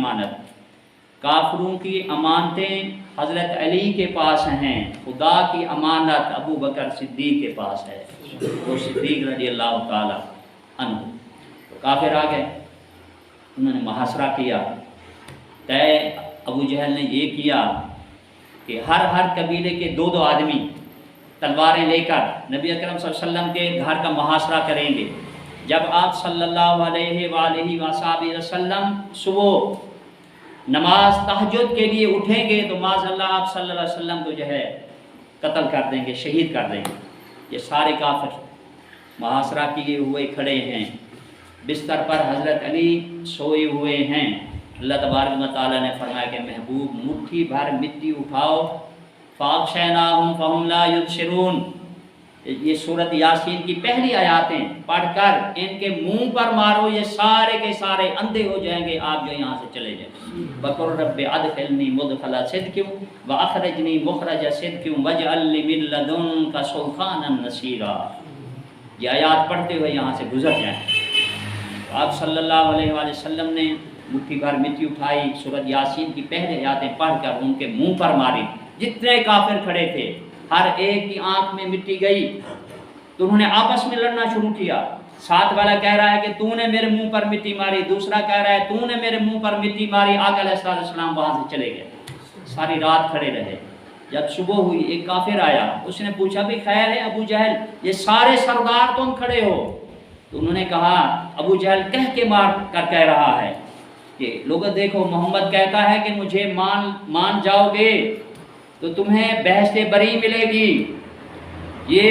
अमानत, काफिरों की अमानतें हज़रत अली के पास हैं, खुदा की अमानत अबू बकर सिद्दीक के पास है, वो सिद्दीक रज़ी अल्लाह ताला अन्हु। तो काफिर आ गए, उन्होंने मुहासरा किया। तय अबू जहल ने ये किया कि हर कबीले के दो दो आदमी तलवारें लेकर नबी अकरम सल्लल्लाहु अलैहि वसल्लम के घर का मुहासरा करेंगे। जब आप सल्लल्लाहु अलैहि वसल्लम सुबह नमाज तहज्जुद के लिए उठेंगे तो माज़अल्लाह आप सल्लल्लाहु अलैहि वसल्लम को जो है कत्ल कर देंगे, शहीद कर देंगे। ये सारे काफिर मुहासरा किए हुए खड़े हैं, बिस्तर पर हज़रत अली सोए हुए हैं। अल्लाह तबारक व तआला ने फरमाया कि महबूब मुट्ठी भर मिट्टी उठाओ, फ़ाग़शयनाहुम फ़हुम ला युबसिरून। ये सूरत यासीन की पहली आयातें पढ़कर इनके मुंह पर मारो, ये सारे के सारे अंधे हो जाएंगे, आप जो यहाँ से चले जाए। वक़ुल रब्बि अदखिलनी मुदखला सिद्क़िन व अख़रिजनी मुख़रज सिद्क़िन वजअल ली मिन लदुनका सुल्तानन नसीरा। ये आयात पढ़ते हुए यहाँ से गुजर जाएँ। तो आप सल्लल्लाहु अलैहि वसल्लम ने मुट्ठी भर मिट्टी उठाई, सूरत यासीन की पहले आयतें पढ़कर उनके मुंह पर मारी। जितने काफिर खड़े थे हर एक की आंख में मिट्टी गई, तो उन्होंने आपस में लड़ना शुरू किया। साथ वाला कह रहा है कि तूने मेरे मुंह पर मिट्टी मारी, दूसरा कह रहा है तूने मेरे मुंह पर मिट्टी मारी। आका अलैहिस्सलाम वहाँ से चले गए, सारी रात खड़े रहे। जब सुबह हुई एक काफिर आया, उसने पूछा भी खैर है अबू जहल, ये सारे सरदार तुम खड़े हो? तो उन्होंने कहा अबू जहल कह के मार कर कह रहा है कि लोगों देखो मोहम्मद कहता है कि मुझे मान जाओगे तो तुम्हें बहश्त बरी मिलेगी, ये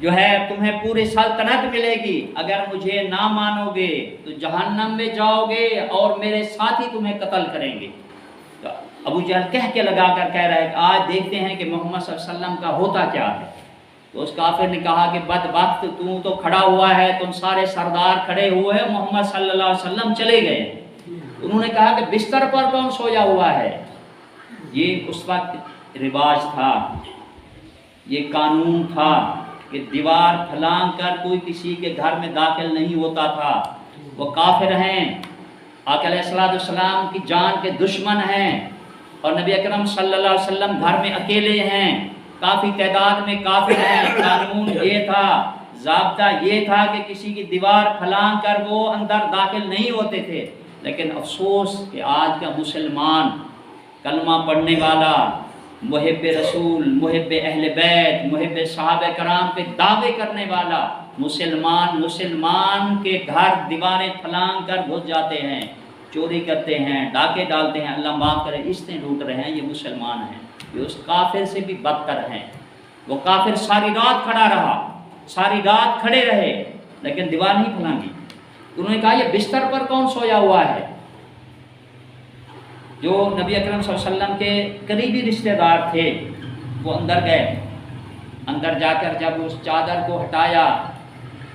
जो है तुम्हें पूरी सल्तनत मिलेगी, अगर मुझे ना मानोगे तो जहन्नम में जाओगे और मेरे साथी तुम्हें कत्ल करेंगे। तो अबू जहल कह के लगा कर कह रहा है कि आज देखते हैं कि मोहम्मद सल्लल्लाहु अलैहि वसल्लम का होता क्या है। तो उस काफिर ने कहा कि बदबख्त तू तो खड़ा हुआ है, तुम सारे सरदार खड़े हुए हैं, मोहम्मद सल्लल्लाहु अलैहि वसल्लम चले गए। उन्होंने कहा कि बिस्तर पर कौन सोया हुआ है? ये उस वक्त रिवाज था, ये कानून था कि दीवार फलांग कर कोई किसी के घर में दाखिल नहीं होता था। वो काफिर हैं, आका अलैहिस्सलाम की जान के दुश्मन हैं और नबी अकरम सल्लल्लाहु अलैहि वसल्लम घर में अकेले हैं, काफ़ी तादाद में काफिर हैं। कानून ये था, ज़ाब्ता ये था कि किसी की दीवार फलांग कर वो अंदर दाखिल नहीं होते थे। लेकिन अफसोस कि आज का मुसलमान कलमा पढ़ने वाला, मुहिब्बे रसूल, मुहिब्बे अहले बैत, मुहिब्बे सहाबे कराम पे दावे करने वाला मुसलमान के घर दीवारें फलांग कर घुस जाते हैं, चोरी करते हैं, डाके डालते हैं, अल्लाह माफ़ करे, इसने लूट रहे हैं। ये मुसलमान हैं, ये उस काफिर से भी बदतर हैं। वो काफिर सारी रात खड़ा रहा, सारी रात खड़े रहे, लेकिन दीवार नहीं फलांगी। उन्होंने कहा ये बिस्तर पर कौन सोया हुआ है? जो नबी अकरम सल्लल्लाहु अलैहि वसल्लम के करीबी रिश्तेदार थे वो अंदर गए। अंदर जाकर जब उस चादर को हटाया,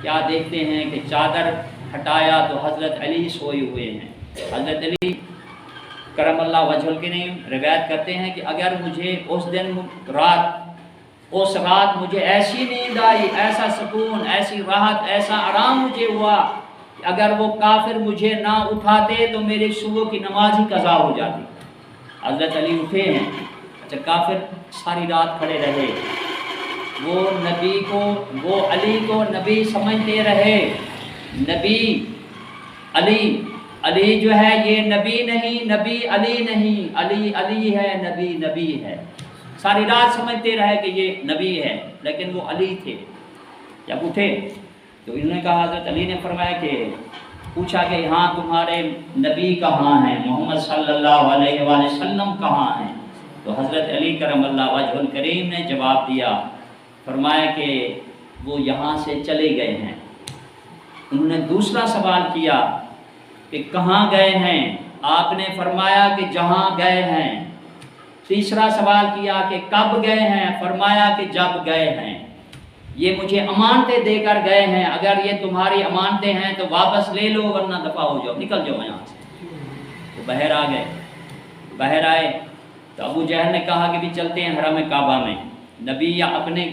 क्या देखते हैं कि चादर हटाया तो हज़रत अली सोए हुए हैं। हज़रत अली करमल्लाह वजहुल की नहीं रिवायत करते हैं कि अगर मुझे उस रात मुझे ऐसी नींद आई, ऐसा सुकून, ऐसी राहत, ऐसा आराम मुझे हुआ कि अगर वो काफिर मुझे ना उठाते तो मेरी सुबह की नमाज ही कज़ा हो जाती। हज़रत अली उठे हैं। अच्छा, काफिर सारी रात खड़े रहे, वो अली को नबी समझते रहे। नबी अली जो है ये नबी नहीं, नबी अली नहीं, अली है, नबी नबी है। सारी रात समझते रहे कि ये नबी है, लेकिन वो अली थे। जब उठे तो इन्होंने कहा, हज़रत अली ने फरमाया कि पूछा कि हाँ तुम्हारे नबी कहाँ हैं, मोहम्मद सल्लल्लाहु अलैहि वसल्लम कहाँ हैं? तो हज़रत अली करमल्लाहु वजहुल करीम ने जवाब दिया, फरमाया कि वो यहाँ से चले गए हैं। उन्होंने दूसरा सवाल किया कि कहाँ गए हैं? आपने फरमाया कि जहाँ गए हैं। तीसरा सवाल किया कि कब गए हैं? फरमाया कि जब गए हैं। ये मुझे अमानतें देकर गए हैं, अगर ये तुम्हारी अमानतें हैं तो वापस ले लो, वरना दफ़ा हो जाओ, निकल जाओ यहाँ से। तो बाहर आ गए। बाहर आए तो अबू जहल ने कहा कि भी चलते हैं हरम काबा में, नबी या अपने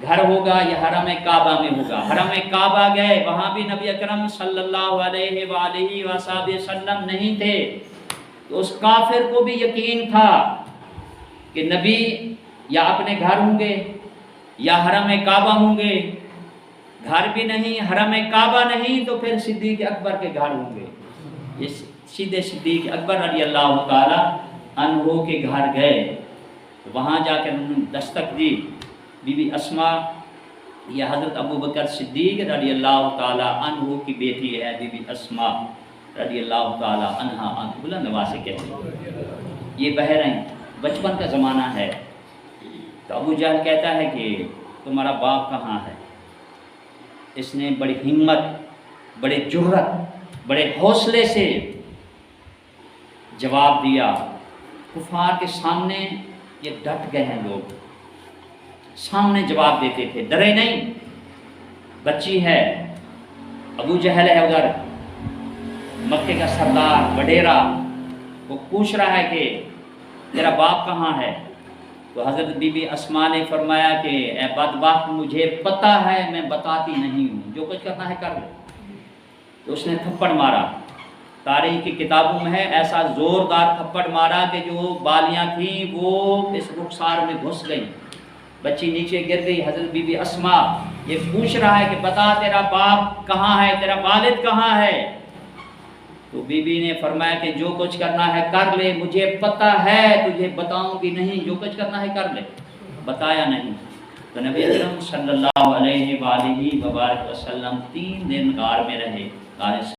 घर होगा या हरम काबा में होगा। हरम काबा गए, वहाँ भी नबी अकरम सल्लल्लाहु अलैहि वसल्लम नहीं थे। تو اس کافر کو بھی یقین تھا کہ نبی یا اپنے گھر ہوں گے یا حرم کعبہ ہوں گے، گھر بھی نہیں حرم کعبہ نہیں تو پھر صدیق اکبر کے گھر ہوں گے۔ یہ سیدھے صدیق اکبر رضی اللہ تعالی عنہ کے گھر گئے، وہاں جا کے انہوں نے دستک دی۔ بی بی اسما یہ حضرت ابو بکر صدیق رضی اللہ تعالی عنہ کی بیٹی ہے، بی بی اسما رضی اللہ تعالی عنہا بلند آواز سے کہتے ہیں۔ یہ بحرین بچپن کا زمانہ ہے، تو ابو جہل کہتا ہے کہ تمہارا باپ کہاں ہے؟ اس نے بڑی ہمت، بڑے جرأت، بڑے حوصلے سے جواب دیا۔ کفار کے سامنے یہ ڈٹ گئے ہیں، لوگ سامنے جواب دیتے تھے، ڈرے نہیں۔ بچی ہے، ابو جہل ہے ادھر، مکے کا سردار وڈیرا، وہ پوچھ رہا ہے کہ تیرا باپ کہاں ہے؟ تو حضرت بی بی اسما نے فرمایا کہ اے بدبخت، مجھے پتہ ہے، میں بتاتی نہیں ہوں، جو کچھ کرنا ہے کر لو۔ تو اس نے تھپڑ مارا، تاریخ کی کتابوں میں ہے ایسا زوردار تھپڑ مارا کہ جو بالیاں تھیں وہ اس رخسار میں گھس گئیں، بچی نیچے گر گئی۔ حضرت بی بی اسما یہ پوچھ رہا ہے کہ بتا تیرا باپ کہاں ہے، تیرا والد کہاں ہے؟ تو بی بی نے فرمایا کہ جو کچھ کرنا ہے کر لے، مجھے پتہ ہے، تجھے بتاؤں گی نہیں، جو کچھ کرنا ہے کر لے۔ بتایا نہیں۔ تو نبی اکرم صلی اللہ علیہ وآلہ وبارک وسلم 3 دن غار میں رہے، غار